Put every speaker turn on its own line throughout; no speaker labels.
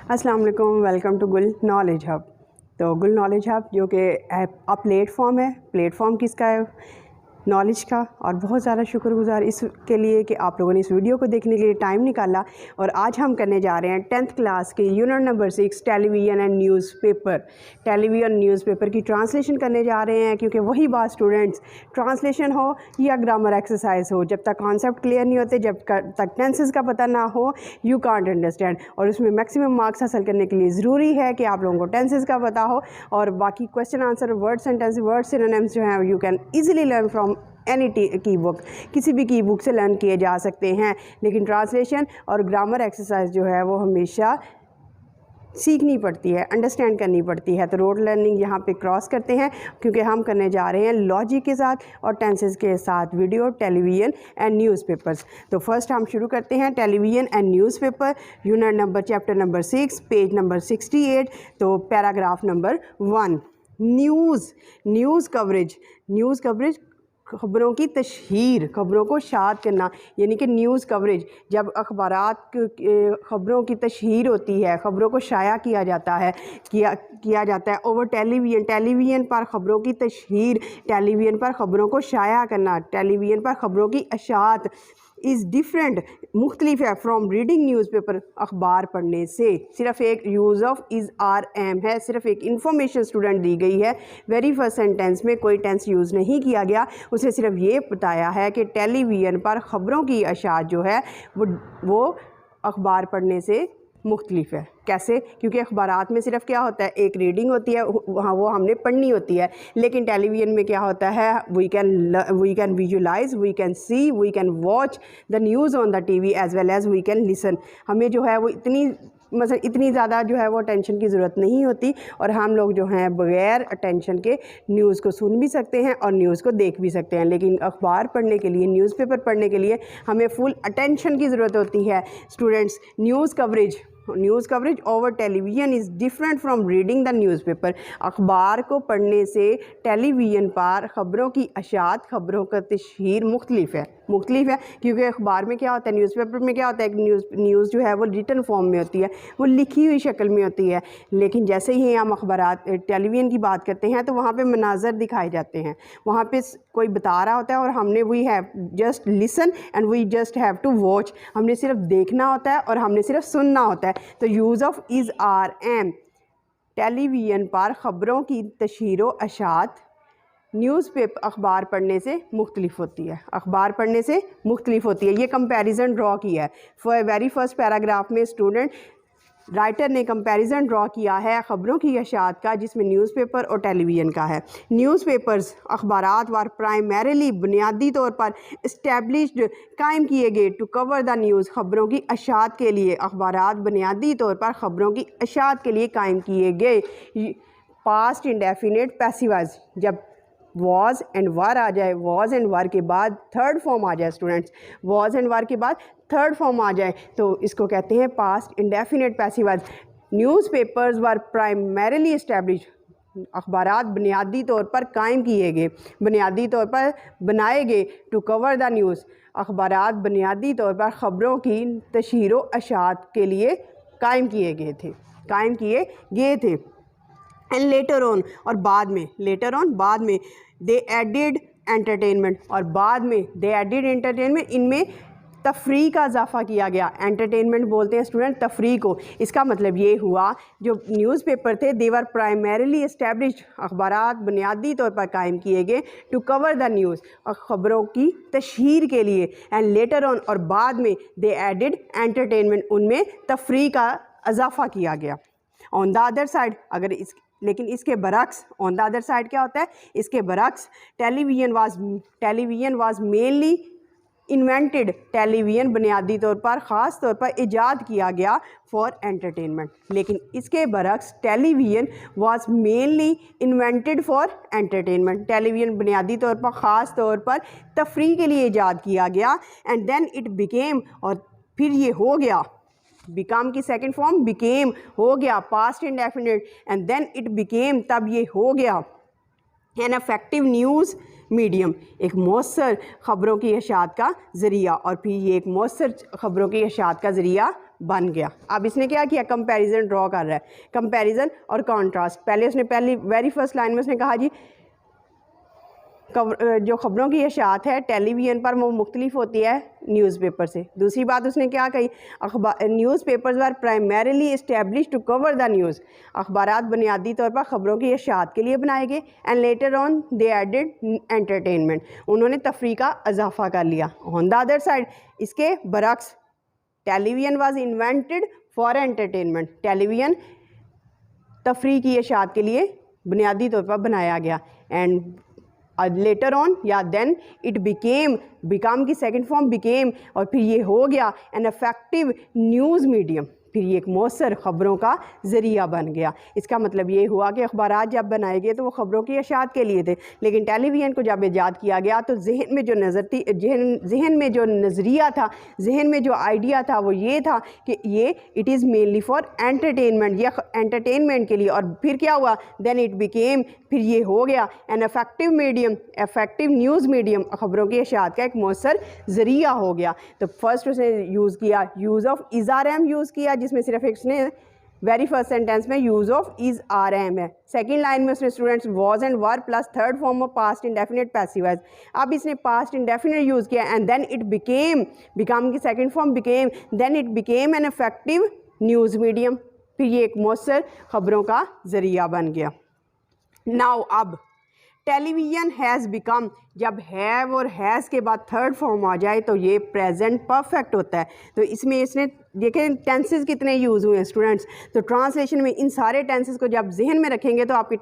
अस्सलाम वालेकुम, welcome to गुल नॉलेज हब। तो गुल नॉलेज हब जो कि प्लेटफॉर्म है, प्लेटफॉर्म किसका है? नॉलेज का। और बहुत ज़्यादा शुक्रगुज़ार इसके लिए कि आप लोगों ने इस वीडियो को देखने के लिए टाइम निकाला। और आज हम करने जा रहे हैं 10th क्लास के unit number 6 television and newspaper. Television newspaper की ट्रांसलेशन करने जा रहे हैं, क्योंकि वही बात स्टूडेंट्स, ट्रांसलेशन हो या ग्रामर एक्सरसाइज हो, जब तक कॉन्सेप्ट क्लियर नहीं होते, जब तक टेंसेस का पता ना हो, यू कांट अंडरस्टैंड। और उसमें मैक्सिमम मार्क्स हासिल करने के लिए ज़रूरी है कि आप लोगों को टेंसेस का पता हो, और बाकी question answer, word sentence, word synonyms जो हैं you can easily learn from any की बुक, किसी भी की बुक से लर्न किए जा सकते हैं। लेकिन ट्रांसलेशन और ग्रामर एक्सरसाइज जो है वो हमेशा सीखनी पड़ती है, अंडरस्टैंड करनी पड़ती है। तो रोड लर्निंग यहाँ पे क्रॉस करते हैं, क्योंकि हम करने जा रहे हैं लॉजिक के साथ और टेंसेस के साथ वीडियो टेलीविज़न एंड न्यूज़पेपर्स। तो फर्स्ट हम शुरू करते हैं television and newspaper, unit number chapter number 6, page number 68। तो पैराग्राफ नंबर 1, न्यूज़ कवरेज ख़बरों की तशहीर, ख़बरों को शाद करना, यानी कि न्यूज़ कवरेज। जब अखबारात ख़बरों की तशहीर होती है, ख़बरों को शाया किया जाता है ओवर टेलीविज़न पर ख़बरों की तशहीर, टेलीविज़न पर ख़बरों को शाया करना, टेलीविज़न पर ख़बरों की अशात इज़ डिफरेंट, मुख्तलिफ है, फ्रॉम रीडिंग न्यूज़पेपर, अखबार पढ़ने से। सिर्फ एक use of is are am है, सिर्फ एक इन्फॉर्मेशन स्टूडेंट दी गई है। वेरी फर्स्ट सेंटेंस में कोई टेंस यूज़ नहीं किया गया, उसे सिर्फ ये बताया है कि टेलीविज़न पर ख़बरों की अशात जो है वो अखबार पढ़ने से मुख्तलिफ है। कैसे? क्योंकि अखबारात में सिर्फ क्या होता है, एक रीडिंग होती है, वहाँ वो हमने पढ़नी होती है। लेकिन टेलीविज़न में क्या होता है, we can visualise, we can see, we can watch the news on the TV as well as we can listen. हमें जो है वो इतनी ज़्यादा जो है वो अटेंशन की ज़रूरत नहीं होती, और हम लोग जो हैं बग़ैर अटेंशन के न्यूज़ को सुन भी सकते हैं और न्यूज़ को देख भी सकते हैं। लेकिन अखबार पढ़ने के लिए, न्यूज़पेपर पढ़ने के लिए हमें फुल अटेंशन की ज़रूरत होती है। Students, news coverage over television is different from reading the newspaper. अखबार को पढ़ने से टेलीविज़न पर ख़बरों की अशात, ख़बरों का तशहीर मुख्तलिफ है, क्योंकि अखबार में क्या होता है, न्यूज़पेपर में क्या होता है, न्यूज़ जो है वो रिटन फॉर्म में होती है, वो लिखी हुई शक्ल में होती है। लेकिन जैसे ही हम अखबारात टेलीविज़न की बात करते हैं तो वहाँ पे मनाज़र दिखाए जाते हैं, वहाँ पे कोई बता रहा होता है और हमने we have just listen and we just have to watch, हमने सिर्फ देखना होता है और हमने सिर्फ सुनना होता है। तो use of is are am, television पर ख़बरों की तशहीर व अशात न्यूज़पेपर अखबार पढ़ने से मुख्तलिफ होती है। ये कंपैरिजन ड्रॉ किया है। वेरी फर्स्ट पैराग्राफ में स्टूडेंट राइटर ने कंपैरिजन ड्रॉ किया है ख़बरों की अशात का, जिसमें न्यूज़पेपर और टेलीविज़न का है। न्यूज़पेपर्स अखबारात वर प्राइमरीली बुनियादी तौर पर इस्टेब्लिश्ड कायम किए गए टू कवर द न्यूज़, ख़बरों की अशात के लिए अखबारात बुनियादी तौर पर ख़बरों की अशात के लिए कायम किए गए। पास्ट इंडेफिनिट पैसिवाइज, जब वॉज एंड वर आ जाए, वॉज एंड वर के बाद थर्ड फॉर्म आ जाए, स्टूडेंट्स वॉज एंड वर के बाद थर्ड फॉर्म आ जाए तो इसको कहते हैं past indefinite passivise. Newspapers were primarily establish, अखबारात बुनियादी तौर पर कायम किए गए, बुनियादी तौर पर बनाए गए, टू कवर द न्यूज़, अखबारात बुनियादी तौर पर ख़बरों की तशहीर व अशात के लिए कायम किए गए थे। एंड लेटर ऑन, और बाद में दे एडिड एंटरटेनमेंट, और बाद में दे एडिड एंटरटेनमेंट, इनमें तफरी का इजाफ़ा किया गया। एंटरटेनमेंट बोलते हैं स्टूडेंट तफरी को। इसका मतलब ये हुआ, जो न्यूज़पेपर थे दे वर प्राइमरीली एस्टेब्लिश्ड, अखबारात बुनियादी तौर पर कायम किए गए, टू कवर द न्यूज़, और ख़बरों की तशहीर के लिए। एंड लेटर ऑन, और बाद में दे एडिड एंटरटेनमेंट, उनमें तफरी का इजाफ़ा किया गया। ऑन द अदर साइड, लेकिन इसके बरक्स, ऑन द अदर साइड क्या होता है, इसके बरक्स television was mainly invented, television बुनियादी तौर पर ख़ास तौर पर ईजाद किया गया फॉर एंटरटेनमेंट। लेकिन इसके बरक्स television was mainly invented for entertainment, television बुनियादी तौर पर ख़ास तौर पर तफरीह के लिए ईजाद किया गया। एंड देन इट बिकेम, और फिर ये हो गया, बिकम की सेकंड फॉर्म बिकेम, हो गया, past indefinite, and then it became, तब ये हो गया, एन इफेक्टिव न्यूज़ मीडियम, एक मौसर ख़बरों की अशात का ज़रिया, और फिर ये एक मौसर ख़बरों की अशात का ज़रिया बन गया। अब इसने क्या किया, कंपैरिजन ड्रॉ कर रहा है, कंपैरिजन और कॉन्ट्रास्ट। पहले उसने वेरी फर्स्ट लाइन में उसने कहा जी जो ख़बरों की इशाअत है टेलीविज़न पर वो मुख्तलिफ होती है न्यूज़पेपर से। दूसरी बात उसने क्या कही, newspapers were primarily establish to cover the news. अखबारात बुनियादी तौर पर ख़बरों की इशाअत के लिए बनाए गए। And later on they added entertainment, उन्होंने तफरीह का इजाफा कर लिया। ऑन द अदर साइड, इसके बरक्स television was invented for entertainment, television तफरीह की इशाअत के लिए बुनियादी तौर पर बनाया गया। एंड लेटर ऑन या देन इट बिकम की सेकंड फॉर्म बिकेम, और फिर ये हो गया एन इफेक्टिव न्यूज़ मीडियम, फिर ये एक मौसर ख़बरों का ज़रिया बन गया। इसका मतलब ये हुआ कि अखबारात जब बनाए गए तो वो ख़बरों की इशाअत के लिए थे, लेकिन टेलीविज़न को जब ईजाद किया गया तो जहन में जो नज़र थी, जहन में जो नज़रिया था, जहन में जो आइडिया था वो ये था कि ये it is mainly for entertainment, या एंटरटेनमेंट के लिए। और फिर क्या हुआ, देन इट बिकेम, फिर ये हो गया an effective medium, effective news medium, ख़बरों की इशाअत का एक मौसर ज़रिया हो गया। तो फर्स्ट उसने यूज़ किया use of is are am use किया, जिसमें सिर्फ इसने वेरी फर्स्ट सेंटेंस में use of is are am है। सेकेंड लाइन में उसने students was and were plus third form of past indefinite passive voice. अब इसने पास्ट इंडेफिनिट यूज़ किया एंड देन इट बिकम की second form became, then it became an effective news medium, फिर ये एक मौसर ख़बरों का ज़रिया बन गया। नाउ अब टेलीविज़न हैज़ बिकम, जब हैव और हैज़ के बाद थर्ड फॉर्म आ जाए तो ये प्रेजेंट परफेक्ट होता है। तो इसमें इसने देखें टेंसेस कितने यूज़ हुए हैं स्टूडेंट्स। तो ट्रांसलेशन में इन सारे टेंसेस को जब जहन में रखेंगे तो आपकी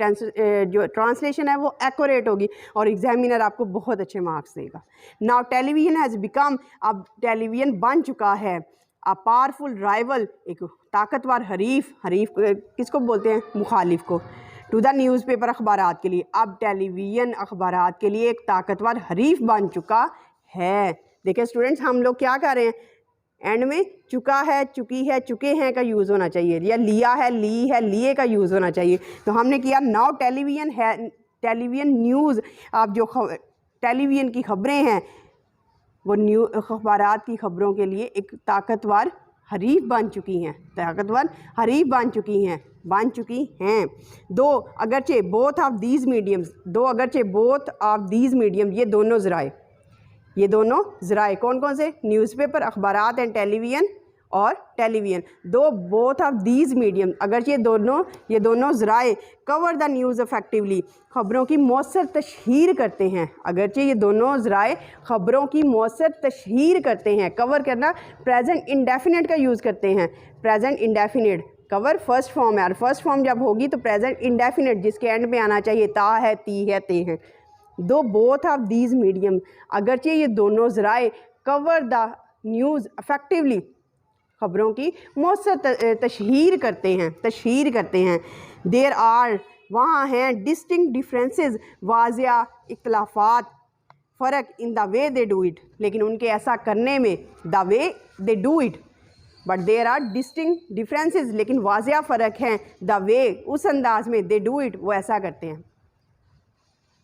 जो ट्रांसलेशन है वो एक्यूरेट होगी और एग्जामिनर आपको बहुत अच्छे मार्क्स देगा। नाउ टेलीविज़न हैज़ बिकम, अब टेलीविज़न बन चुका है अ पावरफुल राइवल, एक ताकतवर हरीफ, हरीफ किसको बोलते हैं, मुखालिफ को, टू द न्यूज़पेपर, अखबारात के लिए। अब टेलीविज़न अखबारात के लिए एक ताकतवर हरीफ बन चुका है। देखिए स्टूडेंट्स, हम लोग क्या कर रहे हैं, एंड में चुका है, चुकी है, चुके हैं का यूज़ होना चाहिए, या लिया है, ली है, लिए का यूज़ होना चाहिए। तो हमने किया नाउ टेलीविज़न है, टेलीविज़न न्यूज़, अब जो टेलीविज़न की ख़बरें हैं वो अखबारात की ख़बरों के लिए एक ताकतवर हरीफ बन चुकी हैं, ताकतवर हरीफ बन चुकी हैं। दो अगरचे बोथ ऑफ दीज मीडियम्स, दो अगरचे बोथ ऑफ दीज मीडियम, ये दोनों ज़राए कौन कौन से, न्यूज़पेपर, अखबारात एंड टेलीविज़न, और टेलीविज़न, दो बोथ ऑफ दीज मीडियम, अगरचे ये दोनों ज़राए कवर द न्यूज़ इफेक्टिवली, ख़बरों की मौसर तशहीर करते हैं। अगरचे ये दोनों ज़राए ख़बरों की मौसर तशहीर करते हैं, कवर करना प्रेजेंट इंडेफिनिट का यूज़ करते हैं, present indefinite, cover first form है, और फर्स्ट फॉर्म जब होगी तो प्रेजेंट इंडेफिनिट जिसके एंड में आना चाहिए ता है, ती है, ते हैं। दो बोथ ऑफ दीज मीडियम, अगरचे ये दोनों ज़राए कवर द न्यूज़ इफेक्टिवली, ख़बरों की मौसर तशहीर करते हैं। देयर आर, वहाँ हैं डिस्टिंक्ट डिफरेंसेस, वाज़िया इख्तलाफात, फ़र्क in the way they do it, लेकिन उनके ऐसा करने में, the way they do it, but there are distinct differences, लेकिन वाज़िया फ़र्क हैं, द वे, उस अंदाज में, दे डू इट, वो ऐसा करते हैं,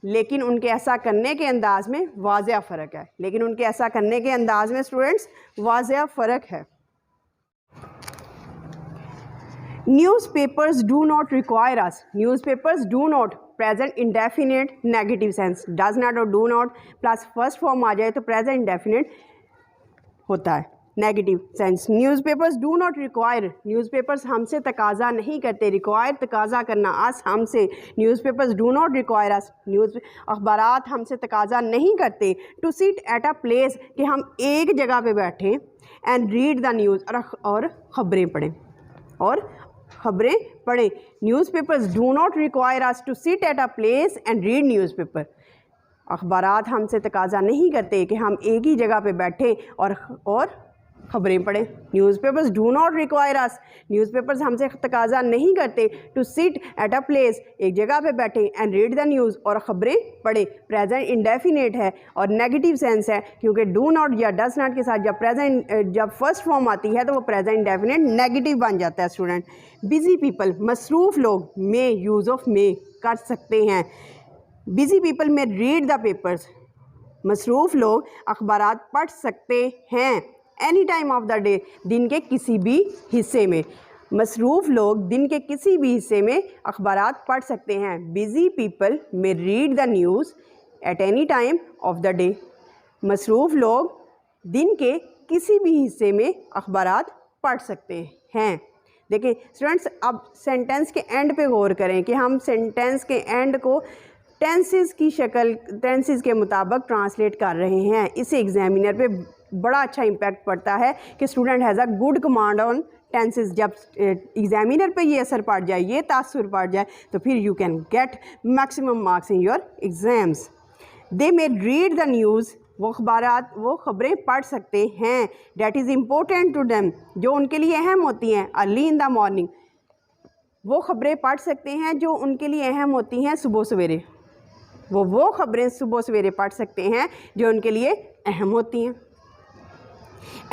लेकिन उनके ऐसा करने के अंदाज में वाज़िया फ़र्क है, लेकिन उनके ऐसा करने के अंदाज में स्टूडेंट्स वाज़िया फ़र्क है। Newspapers do not require us. Newspapers do not, present indefinite negative sense, does not और do not plus first form आ जाए तो प्रेजेंट इंडेफिनिट होता है, negative sense. Newspapers do not require, newspapers हमसे तकाजा नहीं करते, रिक्वायर तकाजा करना, अस हमसे, newspapers do not require us, अखबारात हमसे तकाजा नहीं करते, to sit at a place, कि हम एक जगह पे बैठें, एंड रीड द न्यूज़, और ख़बरें पढ़ें, newspapers do not require us to sit at a place and read newspaper, अखबारात हमसे तकाजा नहीं करते कि हम एक ही जगह पे बैठें और ख़बरें पढ़ें। Newspapers do not require us, newspapers हमसे तकाजा नहीं करते, to sit at a place, एक जगह पे बैठें, एंड रीड द न्यूज़, और ख़बरें पढ़ें। प्रेजेंट इंडेफिनिट है और नेगेटिव सेंस है, क्योंकि डू नॉट या डस नॉट के साथ जब फर्स्ट फॉर्म आती है तो वो प्रेजेंट इंडेफिनिट नेगेटिव बन जाता है स्टूडेंट। बिजी पीपल, मसरूफ़ लोग, में यूज़ ऑफ में कर सकते हैं। बिजी पीपल में रीड द पेपर्स, मसरूफ़ लोग अखबारात पढ़ सकते हैं, any time of the day, दिन के किसी भी हिस्से में। मसरूफ़ लोग दिन के किसी भी हिस्से में अखबारात पढ़ सकते हैं। बिज़ी पीपल में read the news at any time of the day. मसरूफ़ लोग दिन के किसी भी हिस्से में अखबारात पढ़ सकते हैं। देखिए स्टूडेंट्स, अब सेंटेंस के एंड पे गौर करें कि हम सेंटेंस के एंड को टेंसेस की शक्ल, टेंसेस के मुताबिक ट्रांसलेट कर रहे हैं। इससे एग्जामिनर पे बड़ा अच्छा इम्पैक्ट पड़ता है कि student has a good command on tenses. जब एग्जामिनर पे ये असर पड़ जाए, ये तासुर पड़ जाए, तो फिर you can get maximum marks in your exams. They may read the news, वो ख़बरें पढ़ सकते हैं। That is important to them, जो उनके लिए अहम होती हैं। अर्ली इन द मॉर्निंग, वो ख़बरें पढ़ सकते हैं जो उनके लिए अहम होती हैं सुबह सवेरे। वो ख़बरें सुबह सवेरे पढ़ सकते हैं जो उनके लिए अहम होती हैं।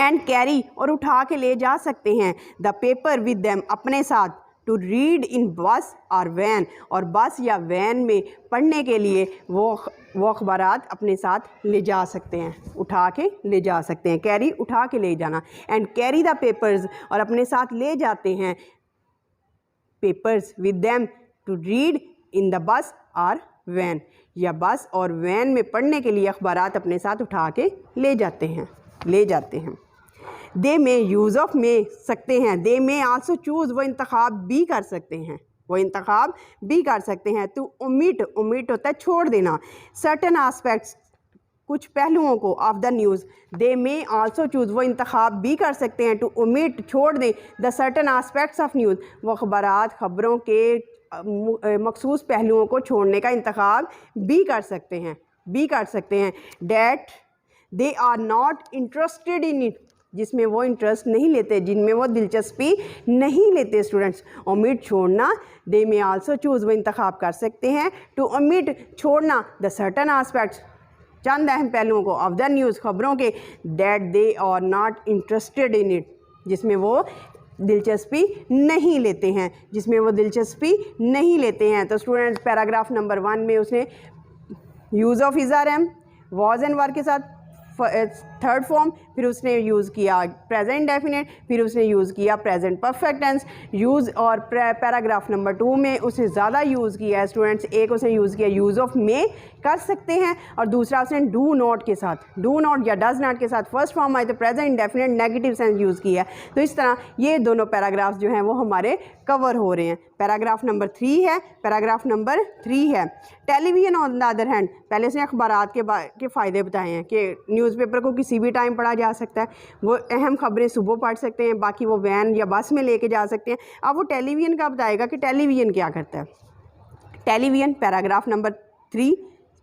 एंड कैरी, और उठा के ले जा सकते हैं। द पेपर विद देम, अपने साथ। टू रीड इन बस और वैन, और बस या वैन में पढ़ने के लिए वो अखबारात अपने साथ ले जा सकते हैं, उठा के ले जा सकते हैं। कैरी, उठा के ले जाना। एंड कैरी द पेपर्स, और अपने साथ ले जाते हैं papers with them to read in the bus और वैन, या बस और वैन में पढ़ने के लिए अखबारात अपने साथ उठा के ले जाते हैं। दे में यूज़ ऑफ में सकते हैं। दे में आल्सो चूज़, वो इंतखाब भी कर सकते हैं। टू ओमिट होता है छोड़ देना। सर्टन आस्पेक्ट्स, कुछ पहलुओं को, ऑफ द न्यूज़। दे में आल्सो चूज़, वो इंतखाब भी कर सकते हैं। टू ओमिट, छोड़ दें। The certain aspects of news, वो ख़बरों के मखसूस पहलुओं को छोड़ने का इंतखाब भी कर सकते हैं। That they are not interested in it, जिसमें वो इंटरेस्ट नहीं लेते, जिनमें वो दिलचस्पी नहीं लेते। स्टूडेंट्स, ओमिट छोड़ना। दे में आल्सो चूज़, वो इंतखाब कर सकते हैं। टू ओमिट छोड़ना। द सर्टन आस्पेक्ट्स, चंद अहम पहलुओं को, ऑफ द न्यूज़, खबरों के। That they are not interested in it, जिसमें वो दिलचस्पी नहीं लेते हैं। तो स्टूडेंट पैराग्राफ नंबर 1 में उसने use of is are am, was and were के साथ थर्ड फॉर्म, फिर उसने यूज़ किया प्रेजेंट डेफिनेट, फिर उसने यूज़ किया प्रेजेंट परफेक्ट टेंस यूज़। और पैराग्राफ नंबर 2 में उसने ज़्यादा यूज़ किया है स्टूडेंट्स। एक उसने यूज़ किया यूज़ ऑफ मे कर सकते हैं, और दूसरा उसने डू नॉट के साथ, डू नॉट या डज नॉट के साथ फर्स्ट फॉर्म आए तो present definite negative sense use किया है। तो इस तरह ये दोनों पैराग्राफ्स जो हैं वो हमारे कवर हो रहे हैं। पैराग्राफ नंबर 3 है। Television on the other hand, पहले से अखबारात के फ़ायदे बताए हैं कि न्यूज़पेपर को किसी भी टाइम पढ़ा जा सकता है। वो अहम खबरें सुबह पढ़ सकते हैं, बाकी वो वैन या बस में लेके जा सकते हैं। अब वो टेलीविज़न का बताएगा कि टेलीविज़न क्या करता है। Television, paragraph number 3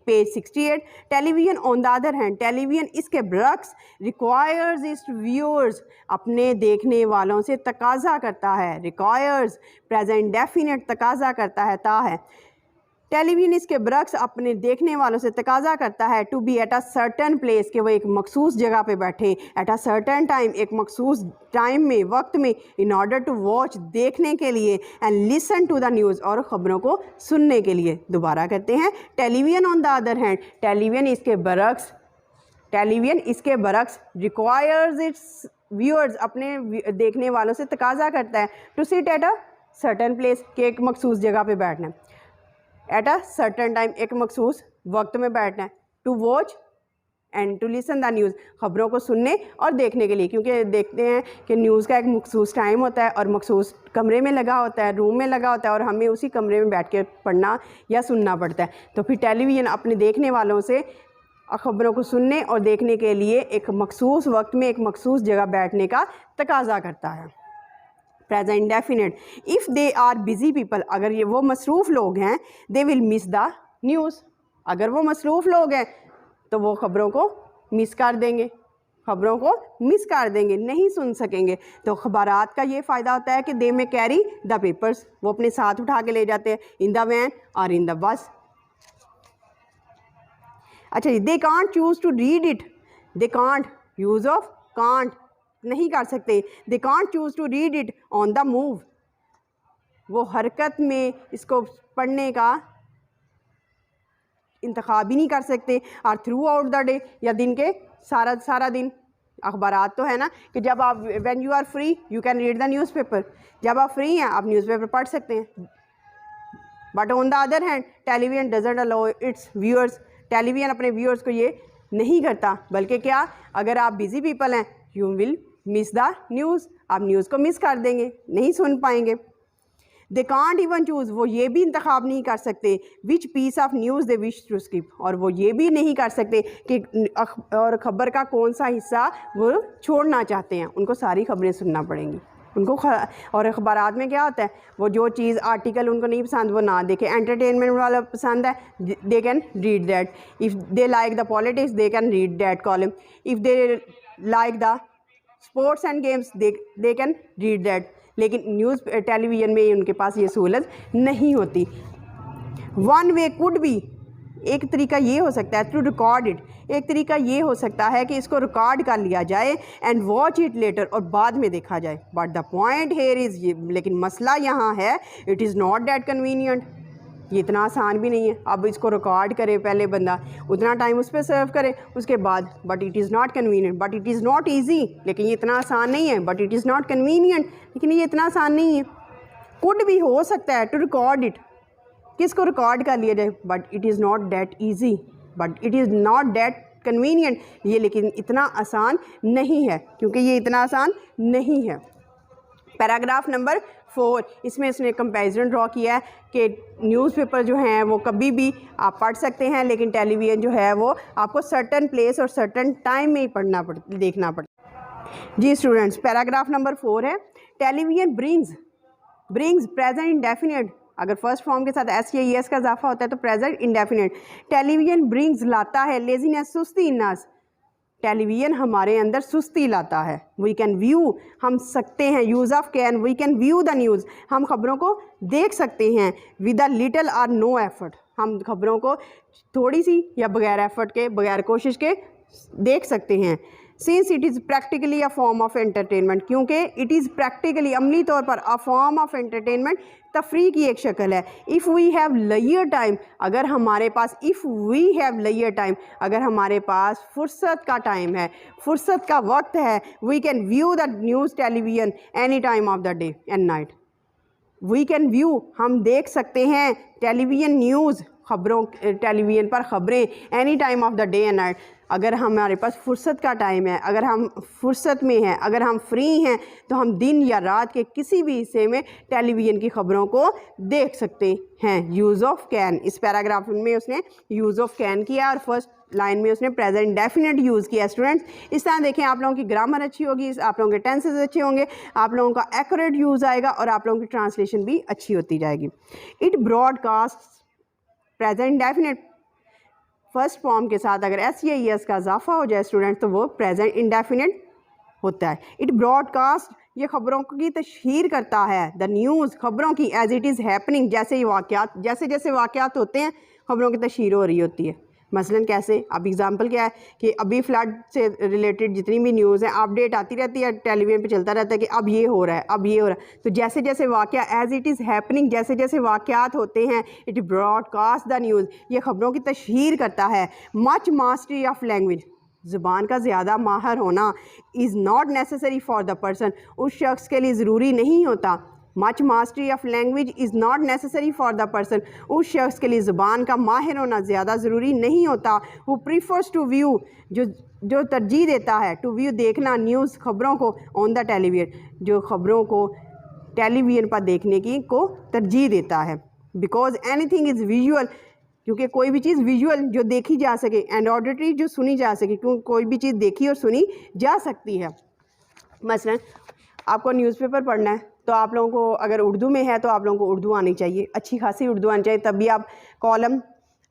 page 68। Television on the other hand, television इसके बरक्स रिक्वायर्स इट्स व्यूअर्स, अपने देखने वालों से तकाजा करता है। रिक्वायर्स प्रेजेंट डेफिनेट, तकाजा करता है, ता है। टेलीविज़न इसके बरक्स अपने देखने वालों से तकाजा करता है to be at a certain place, कि वो एक मखसूस जगह पे बैठे। एट अ सर्टन टाइम, एक मखसूस टाइम में, वक्त में। इन ऑर्डर टू वॉच, देखने के लिए। And listen to the news, और ख़बरों को सुनने के लिए। दोबारा करते हैं। Television on the other hand, television इसके बरक्स रिक्वायर्स इट्स व्यूअर्स, अपने देखने वालों से तकाजा करता है to sit at a certain place, कि एक मखसूस जगह पे बैठना है। एट अ सर्टन टाइम, एक मखसूस वक्त में बैठना है। To watch and to listen the news, ख़बरों को सुनने और देखने के लिए, क्योंकि देखते हैं कि न्यूज़ का एक मखसूस टाइम होता है और मखसूस कमरे में लगा होता है, रूम में लगा होता है, और हमें उसी कमरे में बैठ के पढ़ना या सुनना पड़ता है। तो फिर टेलीविज़न अपने देखने वालों से ख़बरों को सुनने और देखने के लिए एक मखसूस वक्त में, एक मखसूस जगह बैठने का तकाजा करता है। Present definite, if they are busy people, अगर ये वो मसरूफ़ लोग हैं, they will miss the news, अगर वो मसरूफ़ लोग हैं तो वो ख़बरों को मिस कर देंगे, नहीं सुन सकेंगे। तो अखबारात का ये फ़ायदा होता है कि दे में कैरी द पेपर्स, वो अपने साथ उठा के ले जाते हैं। इन द वैन और इन द बस। अच्छा जी, they can't choose to read it, they can't, use of can't, नहीं कर सकते। They can't choose to read it on the move, वो हरकत में इसको पढ़ने का इंतखाब भी नहीं कर सकते। और थ्रू आउट द डे, या दिन के सारा दिन, अखबारात तो है ना कि जब आप when you are free you can read the newspaper, जब आप फ्री हैं आप न्यूज़पेपर पढ़ सकते हैं। But on the other hand television doesn't allow its viewers, television अपने व्यूअर्स को ये नहीं करता, बल्कि क्या, अगर आप बिज़ी पीपल हैं you will miss the news, आप न्यूज़ को मिस कर देंगे, नहीं सुन पाएंगे। दे कांट इवन चूज़, वो ये भी इंतखाब नहीं कर सकते which piece of news they wish to skip, और वो ये भी नहीं कर सकते कि और ख़बर का कौन सा हिस्सा वो छोड़ना चाहते हैं, उनको सारी खबरें सुनना पड़ेंगी उनको। और अखबारात में क्या होता है, वो जो चीज़ आर्टिकल उनको नहीं पसंद वो ना देखें, एंटरटेनमेंट वाला पसंद है they can read that, if they like the politics they can read that column, if they like the sports and games they can read that. लेकिन न्यूज़ टेलीविज़न में उनके पास ये सहूलत नहीं होती। वन वे कुड बी, एक तरीका ये हो सकता है टू रिकॉर्ड इट, एक तरीका ये हो सकता है कि इसको रिकॉर्ड कर लिया जाए एंड वॉच इट लेटर, और बाद में देखा जाए। But the point here is, लेकिन मसला यहाँ है it is not that convenient, ये इतना आसान भी नहीं है। अब इसको रिकॉर्ड करे पहले बंदा, उतना टाइम उस पर सर्व करे उसके बाद, but it is not convenient, but it is not easy, लेकिन ये इतना आसान नहीं है। But it is not convenient, लेकिन ये इतना आसान नहीं है। कुड भी हो सकता है टू रिकॉर्ड इट, किसको रिकॉर्ड कर लिया जाए, but it is not that easy, but it is not that convenient, ये लेकिन इतना आसान नहीं है, क्योंकि ये इतना आसान नहीं है। पैराग्राफ नंबर 4, इसमें इसने कंपैरिजन ड्रॉ किया है कि न्यूज़पेपर जो हैं वो कभी भी आप पढ़ सकते हैं, लेकिन टेलीविज़न जो है वो आपको सर्टन प्लेस और सर्टन टाइम में ही देखना पड़ता। जी स्टूडेंट्स, पैराग्राफ नंबर 4 है, टेलीविज़न ब्रिंग्स प्रेजेंट इंडेफिनिट, अगर फर्स्ट फॉर्म के साथ एस या एस का इजाफा होता है तो प्रेजेंट इंडेफिनिट। टेलीविज़न ब्रिंग्स लाता है लेजीनेस, सुस्ती इन अस, टेलीविज़न हमारे अंदर सुस्ती लाता है। वी कैन व्यू, हम सकते हैं, use of can, we can view the news, हम खबरों को देख सकते हैं with a little or no effort, हम खबरों को थोड़ी सी या बगैर एफर्ट के, बगैर कोशिश के देख सकते हैं। Since it is practically a form of entertainment, क्योंकि इट इज़ प्रैक्टिकली, अमली तौर पर अ फॉर्म ऑफ एंटरटेनमेंट, तफरी की एक शक्ल है। इफ़ वी हैव लेयर टाइम, अगर हमारे पास, इफ़ वी हैव लेयर टाइम, अगर हमारे पास फुर्सत का टाइम है, फुर्सत का वक्त है, we can view the news television any time of the day and night. We can view, हम देख सकते हैं टेलीविज़न न्यूज़, खबरों, टेलीविज़न पर ख़बरें any time of the day and night. अगर हमारे पास फुर्सत का टाइम है, अगर हम फुर्सत में हैं, अगर हम फ्री हैं, तो हम दिन या रात के किसी भी हिस्से में टेलीविज़न की खबरों को देख सकते हैं। यूज़ ऑफ कैन, इस पैराग्राफ में उसने यूज़ ऑफ कैन किया और फर्स्ट लाइन में उसने प्रेजेंट डेफिनेट यूज़ किया। स्टूडेंट्स, इस तरह देखें, आप लोगों की ग्रामर अच्छी होगी, आप लोगों के टेंसेस अच्छे होंगे, आप लोगों का एक्यूरेट यूज़ आएगा और आप लोगों की ट्रांसलेशन भी अच्छी होती जाएगी। It broadcast, present definite first form के साथ अगर एस या एस का इजाफा हो जाए स्टूडेंट तो वो प्रेजेंट इंडेफिनिट होता है। इट ब्रॉडकास्ट, ये खबरों की तशहीर करता है, द न्यूज़, खबरों की, एज इट इज़ हैपनिंग, जैसे ही वाक़यात, जैसे जैसे वाक़यात होते हैं खबरों की तशहीर हो रही होती है। मसलन कैसे, अब एग्जांपल क्या है कि अभी फ्लड से रिलेटेड जितनी भी न्यूज़ है अपडेट आती रहती है, टेलीविज़न पे चलता रहता है कि अब ये हो रहा है, अब ये हो रहा है। तो जैसे जैसे वाक़या, एज इट इज़ हैपनिंग, जैसे जैसे वाक़यात होते हैं, इट ब्रॉडकास्ट द न्यूज़, ये खबरों की तशहीर करता है। मच मास्टरी ऑफ लैंग्वेज, ज़ुबान का ज़्यादा माहिर होना, is not necessary for the person, उस शख्स के लिए ज़रूरी नहीं होता। Much mastery of language is not necessary for the person, उस शख्स के लिए ज़ुबान का माहिर होना ज़्यादा ज़रूरी नहीं होता। हु प्रीफर्स टू व्यू, जो तरजीह देता है, टू व्यू देखना, न्यूज़, खबरों को, ऑन द टेलीविज़न, जो खबरों को टेलीविज़न पर देखने की को तरजीह देता है। बिकॉज एनीथिंग इज़ विजुअल, क्योंकि कोई भी चीज़ विजुअल जो देखी जा सके, एंड ऑडिटरी जो सुनी जा सके, क्योंकि कोई भी चीज़ देखी और सुनी जा सकती है। मसलन आपको न्यूज़पेपर पढ़ना है तो आप लोगों को अगर उर्दू में है तो आप लोगों को उर्दू आनी चाहिए, अच्छी खासी उर्दू आनी चाहिए, तभी आप कॉलम,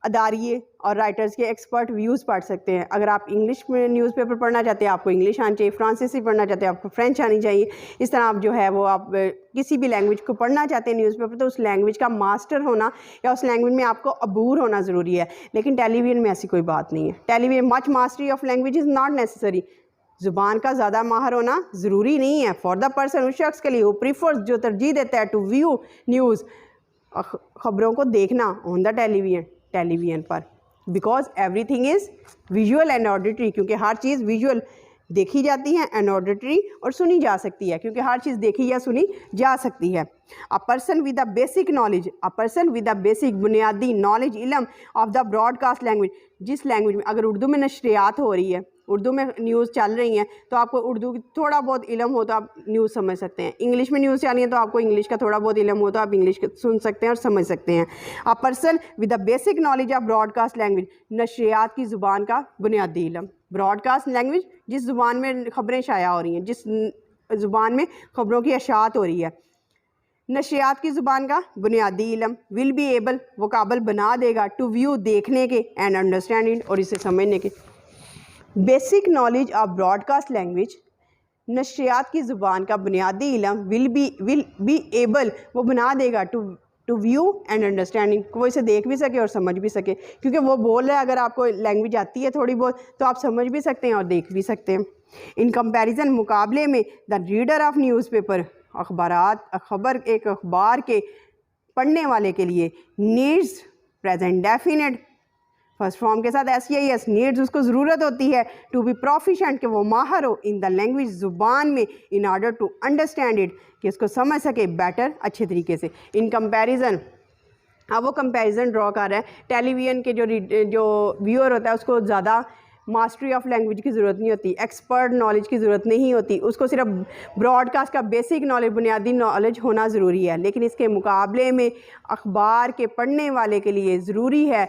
अदारिये और राइटर्स के एक्सपर्ट व्यूज़ पढ़ सकते हैं। अगर आप इंग्लिश में न्यूज़पेपर पढ़ना चाहते हैं आपको इंग्लिश आनी चाहिए, फ्रांसीसी पढ़ना चाहते हैं आपको फ्रेंच आनी चाहिए। इस तरह आप जो है वो आप किसी भी लैंग्वेज को पढ़ना चाहते हैं न्यूज़पेपर, तो उस लैंग्वेज का मास्टर होना या उस लैंग्वेज में आपको अबूर होना ज़रूरी है। लेकिन टेलीविज़न में ऐसी कोई बात नहीं है। Television much mastery of language is not necessary, ज़ुबान का ज़्यादा माहिर होना ज़रूरी नहीं है। फॉर द पर्सन, उस शख्स के लिए, वो प्रीफर्स, जो तरजीह देता है, टू व्यू न्यूज़, खबरों को देखना, ऑन द टेलीविज़न पर। Because everything is visual and auditory, क्योंकि हर चीज़ विजुअल, देखी जाती हैं, एंड ऑडिटरी और सुनी जा सकती है, क्योंकि हर चीज़ देखी या सुनी जा सकती है। अ person with a basic knowledge, a person with a basic बुनियादी नॉलेज इल्म ऑफ द ब्रॉडकास्ट लैंग्वेज, जिस लैंग्वेज में अगर उर्दू में नशरियात हो रही है, उर्दू में न्यूज़ चल रही हैं, तो आपको उर्दू की थोड़ा बहुत इल्म हो तो आप न्यूज़ समझ सकते हैं। इंग्लिश में न्यूज़ चल रही है तो आपको इंग्लिश का थोड़ा बहुत इल्म हो तो आप इंग्लिश सुन सकते हैं और समझ सकते हैं। A person with a basic knowledge of broadcast language, नशरियात की ज़ुबान का बुनियादी इल्म। ब्रॉडकास्ट लैंग्वेज जिस ज़ुबान में ख़बरें शाया हो रही हैं, जिस ज़ुबान में ख़बरों की अशात हो रही है, नशरियात की ज़ुबान का बुनियादी इल्म। विल बी एबल, वो काबिल बना देगा, टू व्यू, देखने के, एंड अंडरस्टैंडिंग, और इसे समझने के। Basic knowledge of broadcast language, नशरियात की ज़ुबान का बुनियादी इल्म। विल बी एबल, वो बना देगा, टू व्यू एंड अंडरस्टैंडिंग, वो इसे देख भी सके और समझ भी सके, क्योंकि वो बोल रहा है, अगर आपको लैंग्वेज आती है थोड़ी बहुत तो आप समझ भी सकते हैं और देख भी सकते हैं। इन कंपैरिजन, मुकाबले में, द रीडर ऑफ न्यूज़पेपर, खबर, एक अखबार के पढ़ने वाले के लिए, needs present definite first form के साथ SEIS, नीड्स, उसको ज़रूरत होती है, टू बी प्रोफिशेंट, कि वो माहर हो, इन द लैंग्वेज, ज़ुबान में, in order to understand it, कि इसको समझ सके बेटर, अच्छे तरीके से। इन कंपैरिजन, अब वो कंपैरिजन ड्रॉ कर रहा है। टेलीविज़न के जो व्यूअर होता है उसको ज़्यादा मास्टरी ऑफ लैंग्वेज की ज़रूरत नहीं होती, एक्सपर्ट नॉलेज की ज़रूरत नहीं होती, उसको सिर्फ ब्रॉडकास्ट का बेसिक नॉलेज, बुनियादी नॉलेज होना ज़रूरी है। लेकिन इसके मुकाबले में अखबार के पढ़ने वाले के लिए ज़रूरी है,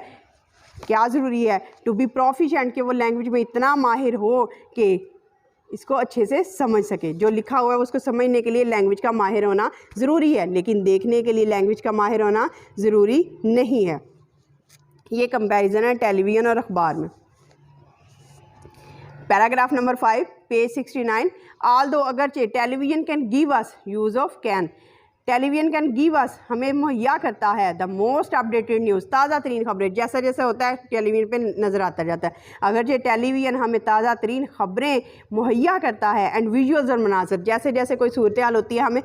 क्या ज़रूरी है, टू बी प्रोफिशेंट, कि वो लैंग्वेज में इतना माहिर हो कि इसको अच्छे से समझ सके। जो लिखा हुआ है उसको समझने के लिए लैंग्वेज का माहिर होना ज़रूरी है, लेकिन देखने के लिए लैंग्वेज का माहिर होना ज़रूरी नहीं है। ये कंपैरिजन है टेलीविज़न और अखबार में। Paragraph number 5, page 69। ऑल्दो, अगरचे, television can give us, use of can, television can give अस, हमें मुहैया करता है, द मोस्ट अपडेटेड न्यूज़, ताज़ा तरीन खबरें, जैसा जैसा होता है टेलीविज़न पे नज़र आता जाता है। अगरचे टेलीविज़न हमें ताज़ा तरीन खबरें मुहैया करता है, एंड विजुअल्स और मनाज़र, जैसे जैसे कोई सूरत हाल होती है हमें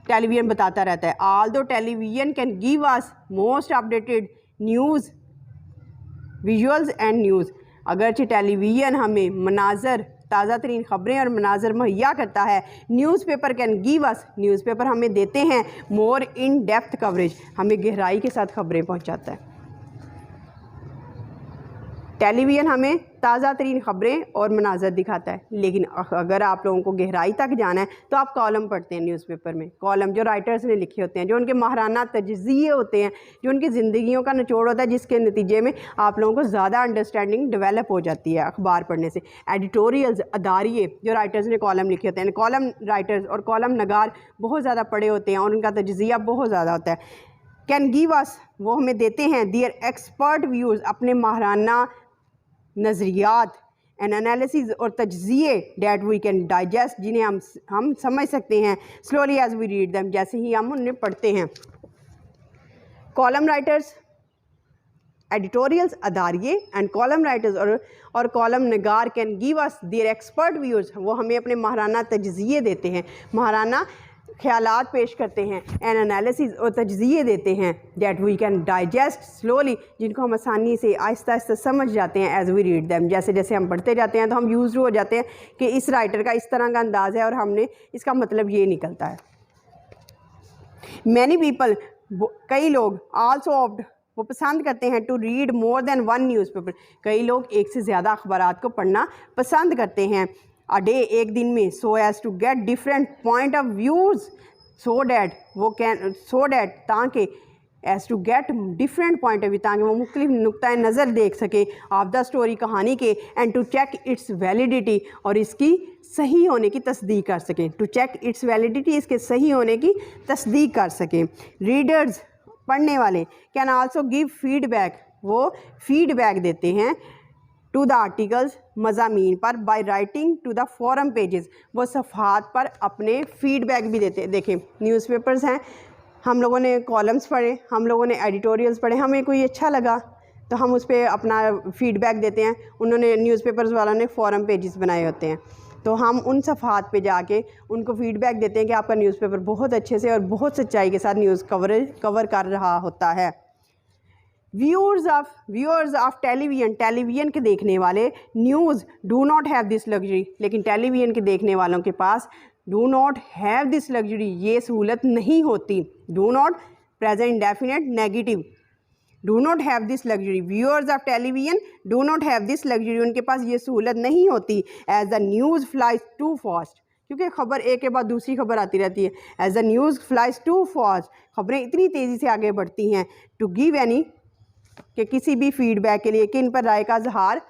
टेलीविज़न बताता रहता है। Although television can give us most updated news, visuals and news, अगरचे टेलीविज़न हमें मनाज़र, ताज़ा तरीन ख़बरें और मनाज़र मुहैया करता है। Newspaper can give us, newspaper हमें देते हैं मोर इन डेप्थ कवरेज, हमें गहराई के साथ खबरें पहुंचाता है। टेलीविज़न हमें ताज़ा तरीन ख़बरें और मनाज़र दिखाता है, लेकिन अगर आप लोगों को गहराई तक जाना है तो आप कॉलम पढ़ते हैं न्यूज़पेपर में, कॉलम जो राइटर्स ने लिखे होते हैं, जो उनके माहराना तजज़िये होते हैं, जो उनकी ज़िंदगियों का निचोड़ होता है, जिसके नतीजे में आप लोगों को ज़्यादा अंडरस्टैंडिंग डेवलप हो जाती है अखबार पढ़ने से। एडिटोरियल्स, अदारिये, जो राइटर्स ने कॉलम लिखे होते हैं, कॉलम राइटर्स और कॉलम नगार बहुत ज़्यादा पढ़े होते हैं और उनका तजज़िया बहुत ज़्यादा होता है। कैन गिव अस, वो हमें देते हैं देयर एक्सपर्ट व्यूज़, अपने माहराना नज़रियात, एन एनालिसिस और तजज़िये, डैट वी कैन डाइजेस्ट, जिन्हें हम समझ सकते हैं, slowly as we read them, जैसे ही हम उन्हें पढ़ते हैं। कॉलम राइटर्स, एडिटोरियल्स, अदारिये, एंड कॉलम राइटर्स और कॉलम नगार can give us their expert views, वो हमें अपने माहराना तजज़िये देते हैं, माहराना ख्यालात पेश करते हैं, एन एनालिसिस और तजज़िये देते हैं, that we can digest slowly, जिनको हम आसानी से आहिस्ता आहिस्ता समझ जाते हैं, एज वी रीड दैम, जैसे जैसे हम पढ़ते जाते हैं तो हम यूज़ हो जाते हैं कि इस राइटर का इस तरह का अंदाज़ है और हमने इसका मतलब ये निकलता है। मैनी पीपल, कई लोग, आल्सो ऑप्ट, वो पसंद करते हैं, to read more than one newspaper, कई लोग एक से ज़्यादा अखबारात को पढ़ना पसंद करते हैं, अ डे, एक दिन में, so as to get different point of views, so that ताकि as to get different point of view, ताकि वो मुख्तलिफ नुक्ता नज़र देख सके ऑफ द स्टोरी, कहानी के, and to check its validity, और इसकी सही होने की तस्दीक कर सकें, टू चेक इट्स वैलिडिटी, इसके सही होने की तस्दीक कर सकें। रीडर्स, पढ़ने वाले, कैन आल्सो गिव फीडबैक, वो फीडबैक देते हैं टू द आर्टिकल्स, मज़ामीन पर, by writing to the forum pages, वो सफ़हात पर अपने फ़ीडबैक भी देते हैं। देखें, न्यूज़पेपर्स हैं, हम लोगों ने कॉलम्स पढ़े, हम लोगों ने एडिटोरियल्स पढ़े, हमें कोई अच्छा लगा तो हम उस पर अपना फ़ीडबैक देते हैं। उन्होंने न्यूज़पेपर्स वालों ने फोरम पेजेस बनाए होते हैं, तो हम उन सफ़हात पे जाके उनको फ़ीडबैक देते हैं कि आपका न्यूज़पेपर बहुत अच्छे से और बहुत सच्चाई के साथ न्यूज़ कवर कर रहा होता है। व्यूअर्स ऑफ टेलीविज़न के देखने वाले news do not have this luxury, लेकिन टेलीविज़न के देखने वालों के पास do not have this luxury, ये सहूलत नहीं होती। Do not present indefinite negative, do not have this luxury, viewers of television do not have this luxury, उनके पास ये सहूलत नहीं होती। As the news flies too fast, क्योंकि ख़बर एक के बाद दूसरी खबर आती रहती है। As the news flies too fast, खबरें इतनी तेज़ी से आगे बढ़ती हैं। टू गिव एनी, कि किसी भी फीडबैक के लिए किन पर राय का इजहार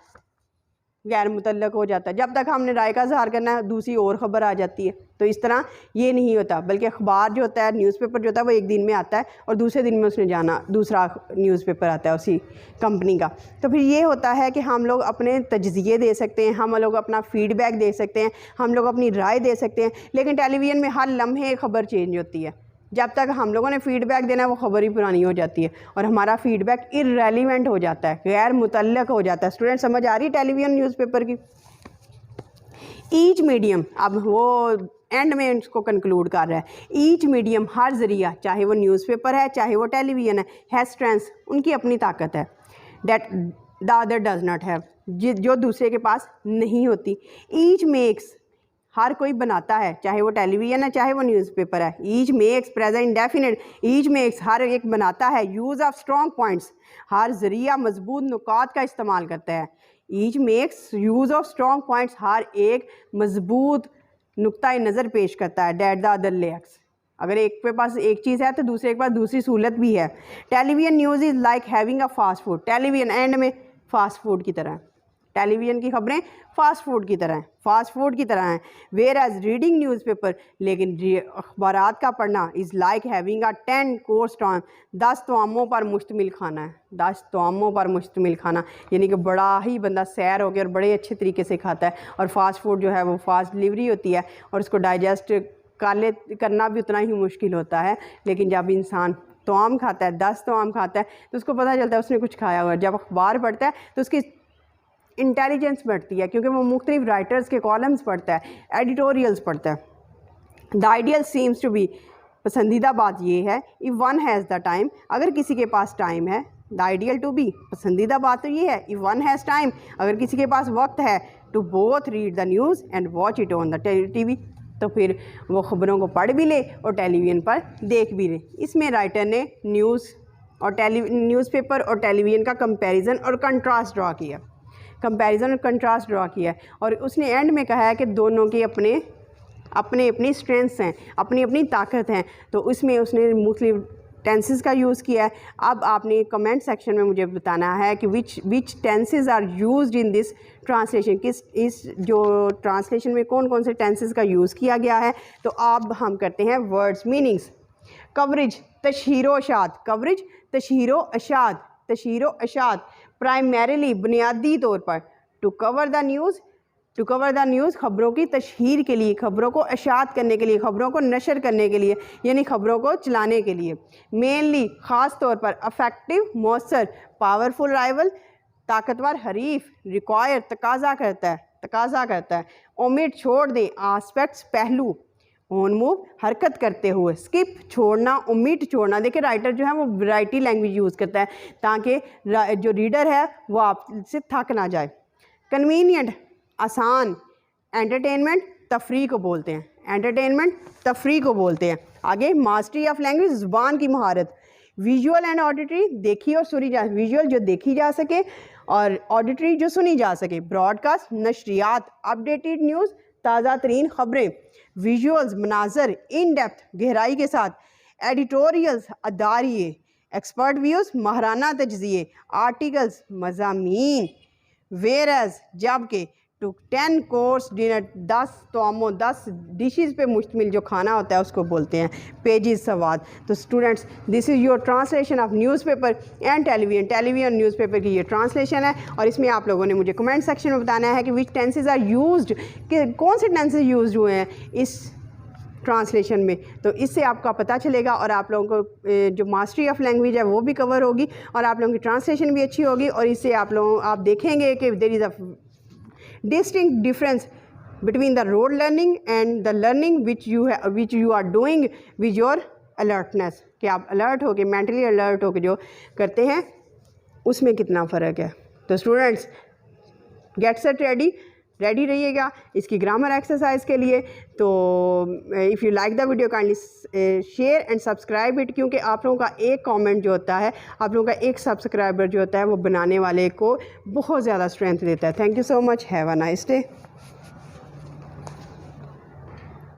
गैर मुतल्लक हो जाता है। जब तक हमने राय का इजहार करना है दूसरी और ख़बर आ जाती है। तो इस तरह ये नहीं होता, बल्कि अखबार जो होता है, न्यूज़पेपर जो होता है, वो एक दिन में आता है और दूसरे दिन में उसने जाना दूसरा न्यूज़पेपर आता है उसी कंपनी का। तो फिर ये होता है कि हम लोग अपने तजज़िये दे सकते हैं, हम लोग अपना फ़ीडबैक दे सकते हैं, हम लोग अपनी राय दे सकते हैं। लेकिन टेलीविज़न में हर लम्हे खबर चेंज होती है। जब तक हम लोगों ने फ़ीडबैक देना है वो ख़बर ही पुरानी हो जाती है और हमारा फ़ीडबैक इर्रेलेवेंट हो जाता है, गैर मुतल्लक हो जाता है। स्टूडेंट समझ आ रही है टेलीविज़न न्यूज़पेपर की? ईच मीडियम, अब वो एंड में इसको कंक्लूड कर रहा है। ईच मीडियम, हर ज़रिया, चाहे वो न्यूज़पेपर है चाहे वो टेलीविज़न है, हैज़ स्ट्रेंथ्स, उनकी अपनी ताकत है। That the other does not have, जो दूसरे के पास नहीं होती। ईच मेक्स, हर कोई बनाता है, चाहे वो टेलीविज़न है चाहे वो न्यूज़पेपर है। Each makes present indefinite, each makes, हर एक बनाता है। यूज़ ऑफ स्ट्रॉन्ग पॉइंट्स, हर ज़रिया मजबूत नुकात का इस्तेमाल करता है। Each makes use of strong points, हर एक मजबूत नुक्ता नज़र पेश करता है। डैट द अदर लैक्स, अगर एक के पास एक चीज़ है तो दूसरे के पास दूसरी सहूलत भी है। Television news is like having a fast food, television and में फ़ास्ट फूड की तरह है। टेलीविज़न की खबरें फ़ास्ट फूड की तरह हैं, फ़ास्ट फूड की तरह हैं। वेयर एज रीडिंग न्यूज़पेपर, लेकिन अखबारात का पढ़ना is like having a 10 course time, 10 तवामों पर मुश्तमिल खाना है। 10 तवामों पर मुश्तमिल खाना यानी कि बड़ा ही बंदा सैर हो गया और बड़े अच्छे तरीके से खाता है। और फ़ास्ट फूड जो है वो फ़ास्ट डिलीवरी होती है और उसको डाइजेस्ट करना भी उतना ही मुश्किल होता है। लेकिन जब इंसान तवाम खाता है, 10 तवाम खाता है, तो उसको पता चलता है उसने कुछ खाया हुआ है। जब अखबार पढ़ता है तो उसकी इंटेलिजेंस बढ़ती है, क्योंकि वो मुख्तलिफ राइटर्स के कॉलम्स पढ़ता है, एडिटोरियल्स पढ़ता है। The ideal seems to be, पसंदीदा बात ये है, if one has the time, अगर किसी के पास टाइम है। द आइडियल टू बी, पसंदीदा बात तो ये है, इफ़ वन हैज़ टाइम, अगर किसी के पास वक्त है, to both read the news and watch it on the TV, तो फिर वो ख़बरों को पढ़ भी ले और टेलीविज़न पर देख भी ले। इसमें राइटर ने न्यूज़पेपर और टेलीविज़न का कंपैरिजन और कंट्रास्ट ड्रा किया, कंपैरिजन और कंट्रास्ट ड्रा किया है। और उसने एंड में कहा है कि दोनों के अपने अपनी स्ट्रेंथ्स हैं, अपनी अपनी ताकत हैं। तो उसमें उसने मुख्तलिफ टेंसेस का यूज़ किया है। अब आपने कमेंट सेक्शन में मुझे बताना है कि which tenses are used in this translation, इस जो ट्रांसलेशन में कौन कौन से टेंसेस का यूज़ किया गया है। तो अब हम करते हैं वर्ड्स मीनिंग्स। कवरेज, तशहीरो अशात, कवरेज तशहीरो अशात, तशहीरो अशात, प्राइमरीली बुनियादी तौर पर। To cover the news, to cover the news, खबरों की तशहीर के लिए, खबरों को अशात करने के लिए, खबरों को नशर करने के लिए, यानी खबरों को चलाने के लिए। मेनली, ख़ास तौर पर। अफेक्टिव, मौसर, पावरफुल राइवल, ताकतवर हरीफ। रिक्वायर, तकाजा करता है। ओमिट, छोड़ दें। आस्पेक्ट्स, पहलू। ऑन मूव, हरकत करते हुए। स्किप, छोड़ना। ओमिट, छोड़ना। देखिए राइटर जो है वो वैरायटी लैंग्वेज यूज़ करता है ताकि जो रीडर है वो आपसे थक ना जाए। कन्वीनियंट, आसान। एंटरटेनमेंट, तफरीह को बोलते हैं, एंटरटेनमेंट तफरीह को बोलते हैं। आगे, मास्टरी ऑफ लैंग्वेज, ज़ुबान की महारत। विजुअल एंड ऑडिटरी, देखी और सुनी जा, विजुअल जो देखी जा सके और ऑडिटरी जो सुनी जा सके। ब्रॉडकास्ट, नशरियात। अपडेटेड न्यूज़, ताज़ा तरीन खबरें। विजुअल्स, मनाजर। इन डेप्थ, गहराई के साथ। एडिटोरियल्स, अदारिये। एक्सपर्ट व्यूज़, माहराना तजज़िये। आर्टिकल्स, मज़ामीन। वेयरएज, जबकि। टू 10 कोर्स डिनर, 10 तोमों, 10 डिशेज़ पे मुश्तमिल जो खाना होता है उसको बोलते हैं पेजेस सवाद। तो students, this is your translation of newspaper and television, television newspaper की ये ट्रांसलेशन है। और इसमें आप लोगों ने मुझे कमेंट सेक्शन में बताना है कि विच टेंसेज आर यूज्ड, कि कौन से टेंसेज यूज्ड हुए हैं इस ट्रांसलेशन में। तो इससे आपका पता चलेगा और आप लोगों को जो मास्टरी ऑफ लैंग्वेज है वो भी कवर होगी और आप लोगों की ट्रांसलेशन भी अच्छी होगी। और इससे आप देखेंगे कि there is a distinct difference between the rote learning and the learning which you are doing with your alertness, कि आप अलर्ट होके, मेंटली अलर्ट होके जो करते हैं उसमें कितना फ़र्क है। तो स्टूडेंट्स गेट सेट रेडी रहिएगा इसकी ग्रामर एक्सरसाइज के लिए। तो if you like the video kindly share and subscribe it, क्योंकि आप लोगों का एक कमेंट जो होता है, आप लोगों का एक सब्सक्राइबर जो होता है, वो बनाने वाले को बहुत ज़्यादा स्ट्रेंथ देता है। Thank you so much, have a nice day.